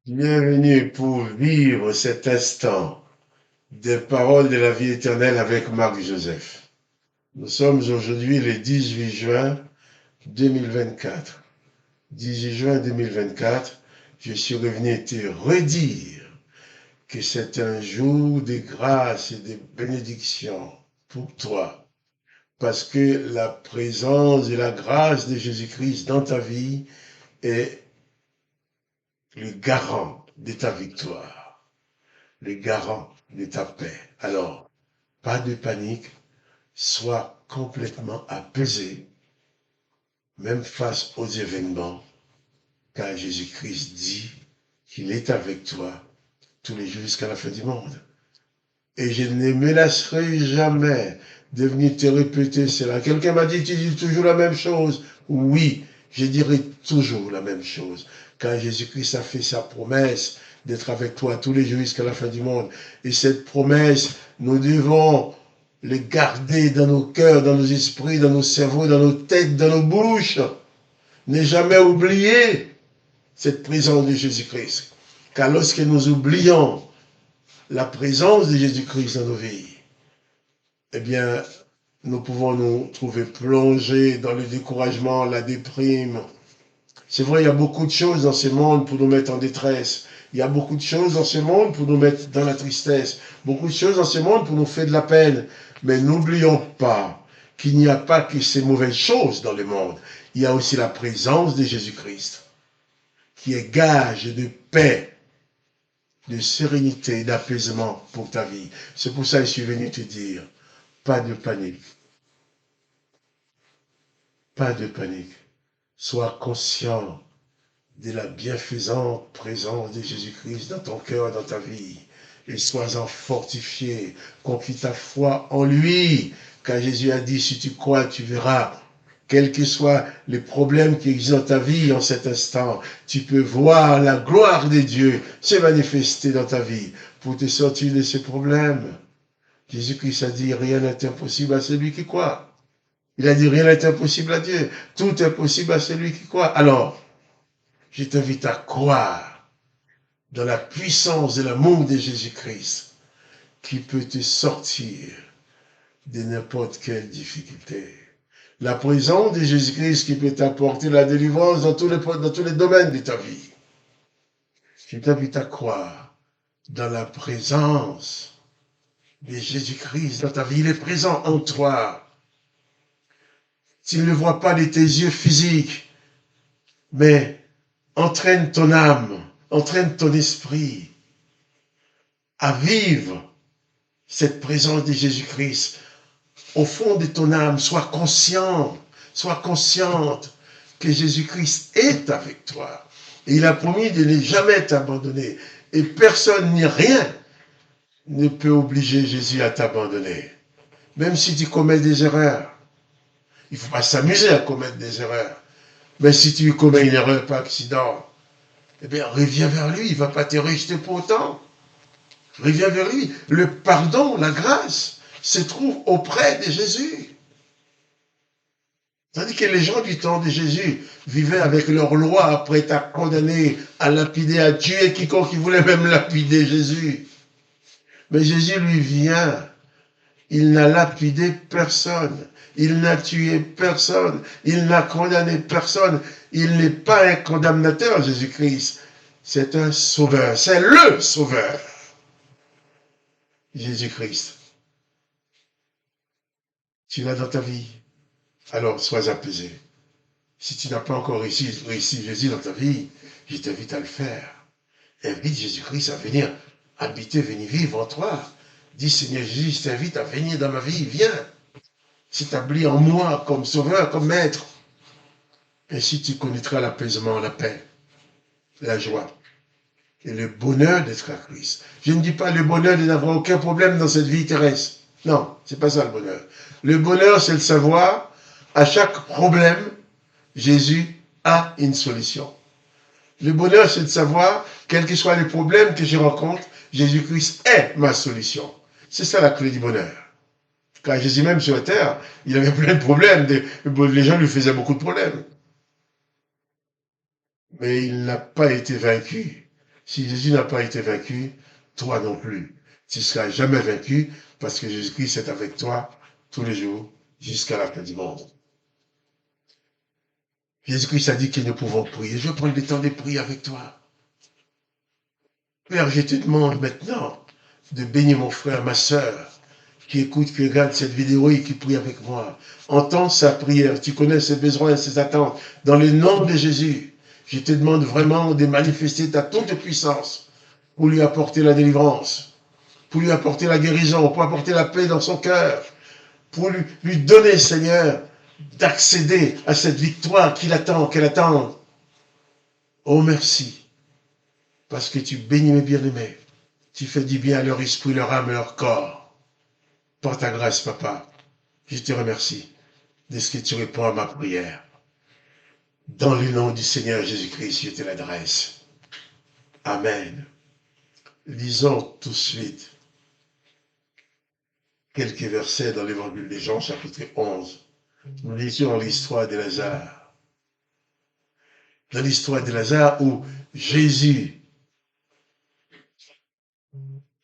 Bienvenue pour vivre cet instant des paroles de la vie éternelle avec Marc Joseph. Nous sommes aujourd'hui le 18 juin 2024. 18 juin 2024, je suis revenu te redire que c'est un jour de grâce et de bénédiction pour toi. Parce que la présence et la grâce de Jésus-Christ dans ta vie est le garant de ta victoire, le garant de ta paix. Alors, pas de panique, sois complètement apaisé, même face aux événements, car Jésus-Christ dit qu'il est avec toi tous les jours jusqu'à la fin du monde. Et je ne me lasserai jamais de venir te répéter cela. Quelqu'un m'a dit, tu dis toujours la même chose. Oui, je dirai toujours la même chose. Car Jésus-Christ a fait sa promesse d'être avec toi tous les jours jusqu'à la fin du monde. Et cette promesse, nous devons le garder dans nos cœurs, dans nos esprits, dans nos cerveaux, dans nos têtes, dans nos bouches. Ne jamais oublier cette présence de Jésus-Christ. Car lorsque nous oublions la présence de Jésus-Christ dans nos vies, eh bien, nous pouvons nous trouver plongés dans le découragement, la déprime. C'est vrai, il y a beaucoup de choses dans ce monde pour nous mettre en détresse. Il y a beaucoup de choses dans ce monde pour nous mettre dans la tristesse. Beaucoup de choses dans ce monde pour nous faire de la peine. Mais n'oublions pas qu'il n'y a pas que ces mauvaises choses dans le monde. Il y a aussi la présence de Jésus-Christ, qui est gage de paix, de sérénité, d'apaisement pour ta vie. C'est pour ça que je suis venu te dire, pas de panique. Pas de panique. Sois conscient de la bienfaisante présence de Jésus-Christ dans ton cœur, dans ta vie. Et sois-en fortifié. Confie ta foi en lui. Car Jésus a dit, si tu crois, tu verras. Quels que soient les problèmes qui existent dans ta vie en cet instant, tu peux voir la gloire de Dieu se manifester dans ta vie pour te sortir de ces problèmes. Jésus-Christ a dit, rien n'est impossible à celui qui croit. Il a dit, rien n'est impossible à Dieu. Tout est possible à celui qui croit. Alors, je t'invite à croire dans la puissance de l'amour de Jésus-Christ qui peut te sortir de n'importe quelle difficulté. La présence de Jésus-Christ qui peut t'apporter la délivrance dans tous les domaines de ta vie. Je t'invite à croire dans la présence de Jésus-Christ dans ta vie. Il est présent en toi. Tu ne le vois pas de tes yeux physiques, mais entraîne ton âme, entraîne ton esprit à vivre cette présence de Jésus-Christ au fond de ton âme. Sois conscient, sois consciente que Jésus-Christ est avec toi. Et il a promis de ne jamais t'abandonner. Et personne ni rien ne peut obliger Jésus à t'abandonner. Même si tu commets des erreurs. Il ne faut pas s'amuser à commettre des erreurs. Mais si tu commets une erreur par accident, eh bien, reviens vers lui. Il ne va pas te rejeter pour autant. Reviens vers lui. Le pardon, la grâce, se trouve auprès de Jésus. Tandis que les gens du temps de Jésus vivaient avec leur loi après à condamner, à lapider, à tuer quiconque qui voulait même lapider Jésus. Mais Jésus lui vient. Il n'a lapidé personne. Il n'a tué personne. Il n'a condamné personne. Il n'est pas un condamnateur, Jésus-Christ. C'est un sauveur. C'est le sauveur. Jésus-Christ. Tu l'as dans ta vie. Alors, sois apaisé. Si tu n'as pas encore réussi Jésus dans ta vie, je t'invite à le faire. Invite Jésus-Christ à venir habiter, venir vivre en toi. Dis, Seigneur Jésus, je t'invite à venir dans ma vie. Viens. S'établis en moi comme sauveur, comme maître. Ainsi tu connaîtras l'apaisement, la paix, la joie et le bonheur d'être à Christ. Je ne dis pas le bonheur de n'avoir aucun problème dans cette vie terrestre. Non, c'est pas ça le bonheur. Le bonheur, c'est de savoir, à chaque problème, Jésus a une solution. Le bonheur, c'est de savoir, quels que soient les problèmes que je rencontre, Jésus-Christ est ma solution. C'est ça la clé du bonheur. Car Jésus même sur la terre, il avait plein de problèmes. Les gens lui faisaient beaucoup de problèmes. Mais il n'a pas été vaincu. Si Jésus n'a pas été vaincu, toi non plus. Tu ne seras jamais vaincu parce que Jésus-Christ est avec toi tous les jours jusqu'à la fin du monde. Jésus-Christ a dit que nous pouvons prier. Je vais prendre le temps de prier avec toi. Père, je te demande maintenant de bénir mon frère, ma soeur, qui écoute, qui regarde cette vidéo et qui prie avec moi. Entends sa prière. Tu connais ses besoins et ses attentes. Dans le nom de Jésus, je te demande vraiment de manifester ta toute puissance pour lui apporter la délivrance, pour lui apporter la guérison, pour apporter la paix dans son cœur, pour lui donner, Seigneur, d'accéder à cette victoire qu'il attend, qu'elle attend. Oh, merci, parce que tu bénis mes bien-aimés. Tu fais du bien à leur esprit, leur âme et leur corps. Par ta grâce, Papa, je te remercie de ce que tu réponds à ma prière. Dans le nom du Seigneur Jésus-Christ, je te l'adresse. Amen. Lisons tout de suite quelques versets dans l'évangile de Jean, chapitre 11. Nous lisions l'histoire de Lazare. Dans l'histoire de Lazare où Jésus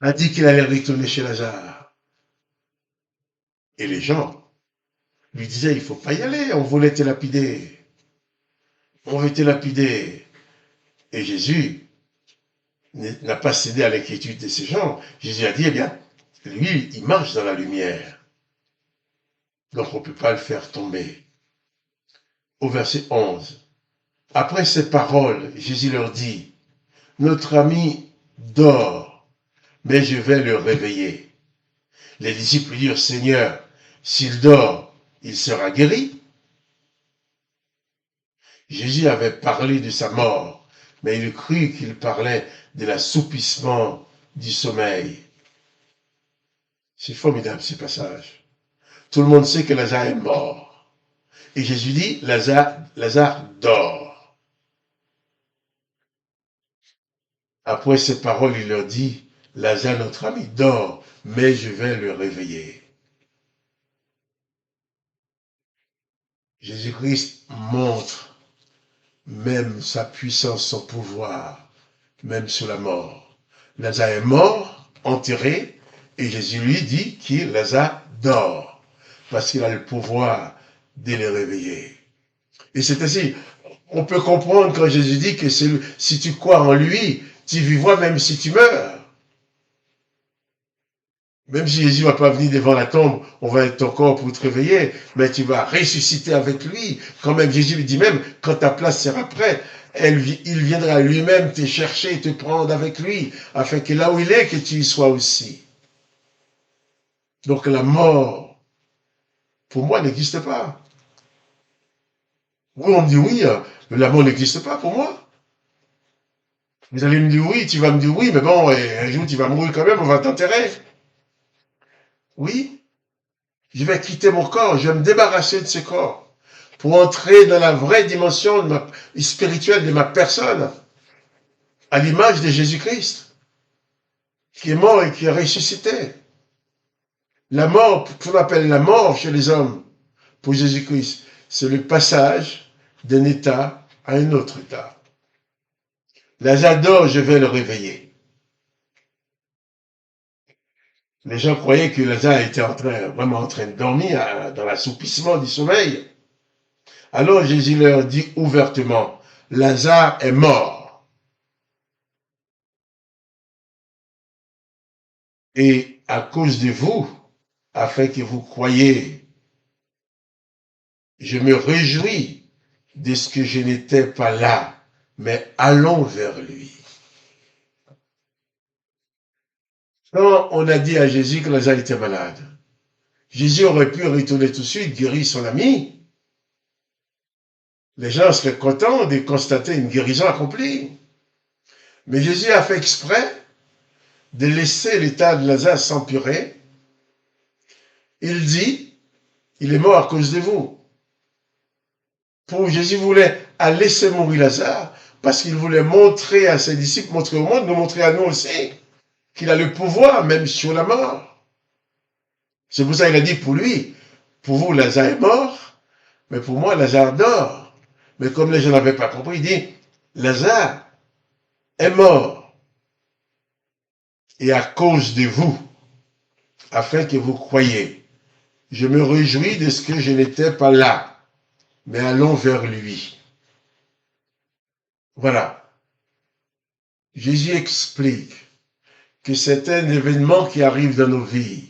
a dit qu'il allait retourner chez Lazare. Et les gens lui disaient, il ne faut pas y aller, on voulait te lapider. On veut te lapider. Et Jésus n'a pas cédé à l'inquiétude de ces gens. Jésus a dit, eh bien, lui, il marche dans la lumière. Donc on ne peut pas le faire tomber. Au verset 11. Après ces paroles, Jésus leur dit, notre ami dort, mais je vais le réveiller. Les disciples dirent, Seigneur, s'il dort, il sera guéri. Jésus avait parlé de sa mort, mais il crut qu'il parlait de l'assoupissement du sommeil. C'est formidable ce passage. Tout le monde sait que Lazare est mort. Et Jésus dit, Lazare dort. Après ces paroles, il leur dit, Lazare, notre ami, dort, mais je vais le réveiller. Jésus-Christ montre même sa puissance, son pouvoir, même sur la mort. Lazare est mort, enterré, et Jésus lui dit que Lazare dort, parce qu'il a le pouvoir de le réveiller. Et c'est ainsi, on peut comprendre quand Jésus dit que si tu crois en lui, tu vivras même si tu meurs. Même si Jésus ne va pas venir devant la tombe, on va être ton corps pour te réveiller, mais tu vas ressusciter avec lui. Quand même, Jésus lui dit même, quand ta place sera prête, il viendra lui-même te chercher et te prendre avec lui, afin que là où il est, que tu y sois aussi. Donc la mort, pour moi, n'existe pas. Oui, on me dit oui, mais la mort n'existe pas pour moi. Vous allez me dire oui, tu vas me dire oui, mais bon, un jour tu vas mourir quand même, on va t'enterrer. Oui, je vais quitter mon corps, je vais me débarrasser de ce corps pour entrer dans la vraie dimension spirituelle de ma personne, à l'image de Jésus-Christ, qui est mort et qui est ressuscité. La mort, qu'on appelle la mort chez les hommes, pour Jésus-Christ, c'est le passage d'un état à un autre état. Lazare dort, je vais le réveiller. Les gens croyaient que Lazare était vraiment en train de dormir dans l'assoupissement du sommeil. Alors Jésus leur dit ouvertement, Lazare est mort. Et à cause de vous, afin que vous croyiez, je me réjouis de ce que je n'étais pas là, mais allons vers lui. Quand on a dit à Jésus que Lazare était malade, Jésus aurait pu retourner tout de suite, guérir son ami. Les gens seraient contents de constater une guérison accomplie. Mais Jésus a fait exprès de laisser l'état de Lazare s'empirer. Il dit, il est mort à cause de vous. Jésus voulait laisser mourir Lazare parce qu'il voulait montrer à ses disciples, montrer au monde, nous montrer à nous aussi, qu'il a le pouvoir même sur la mort. C'est pour ça qu'il a dit pour lui, pour vous Lazare est mort, mais pour moi Lazare dort. Mais comme les gens n'avaient pas compris, il dit, Lazare est mort, et à cause de vous, afin que vous croyiez. Je me réjouis de ce que je n'étais pas là, mais allons vers lui. Voilà. Jésus explique que certains événements qui arrivent dans nos vies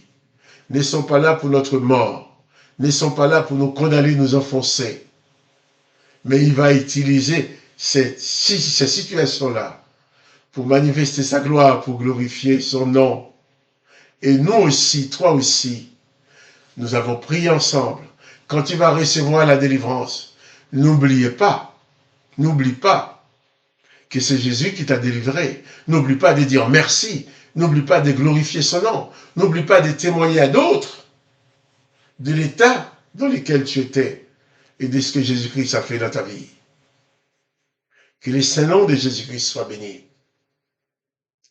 ne sont pas là pour notre mort, ne sont pas là pour nous condamner, nous enfoncer. Mais il va utiliser ces situations-là pour manifester sa gloire, pour glorifier son nom. Et nous aussi, toi aussi, nous avons prié ensemble. Quand tu vas recevoir la délivrance, n'oublie pas que c'est Jésus qui t'a délivré. N'oublie pas de dire merci. N'oublie pas de glorifier son nom. N'oublie pas de témoigner à d'autres de l'état dans lequel tu étais et de ce que Jésus-Christ a fait dans ta vie. Que le Saint-Nom de Jésus-Christ soit béni.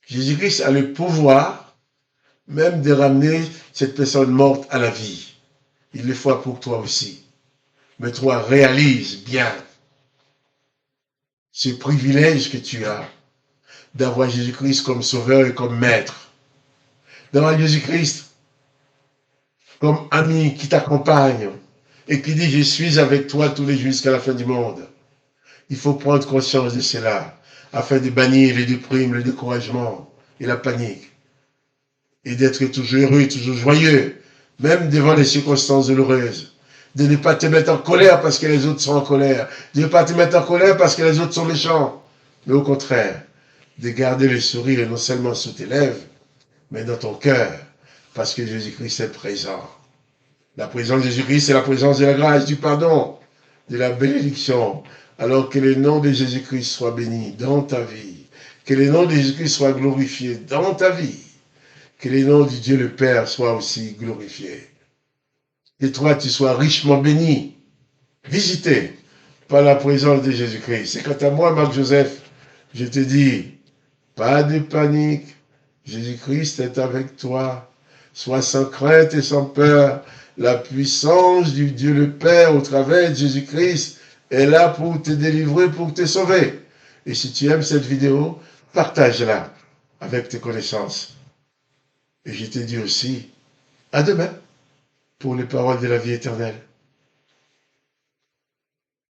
Jésus-Christ a le pouvoir même de ramener cette personne morte à la vie. Il le fera pour toi aussi. Mais toi, réalise bien ce privilège que tu as d'avoir Jésus-Christ comme sauveur et comme maître. D'avoir Jésus-Christ comme ami qui t'accompagne et qui dit « Je suis avec toi tous les jours jusqu'à la fin du monde ». Il faut prendre conscience de cela afin de bannir les déprimes, le découragement et la panique. Et d'être toujours heureux, toujours joyeux, même devant les circonstances douloureuses. De ne pas te mettre en colère parce que les autres sont en colère. De ne pas te mettre en colère parce que les autres sont méchants. Mais au contraire, de garder le sourire non seulement sous tes lèvres, mais dans ton cœur, parce que Jésus-Christ est présent. La présence de Jésus-Christ, c'est la présence de la grâce, du pardon, de la bénédiction. Alors que le nom de Jésus-Christ soit béni dans ta vie. Que le nom de Jésus-Christ soit glorifié dans ta vie. Que le nom du Dieu le Père soit aussi glorifié. Que toi, tu sois richement béni, visité par la présence de Jésus-Christ. Et quant à moi, Marc-Joseph, je te dis, pas de panique. Jésus-Christ est avec toi. Sois sans crainte et sans peur. La puissance du Dieu le Père au travers de Jésus-Christ est là pour te délivrer, pour te sauver. Et si tu aimes cette vidéo, partage-la avec tes connaissances. Et je te dis aussi, à demain pour les paroles de la vie éternelle.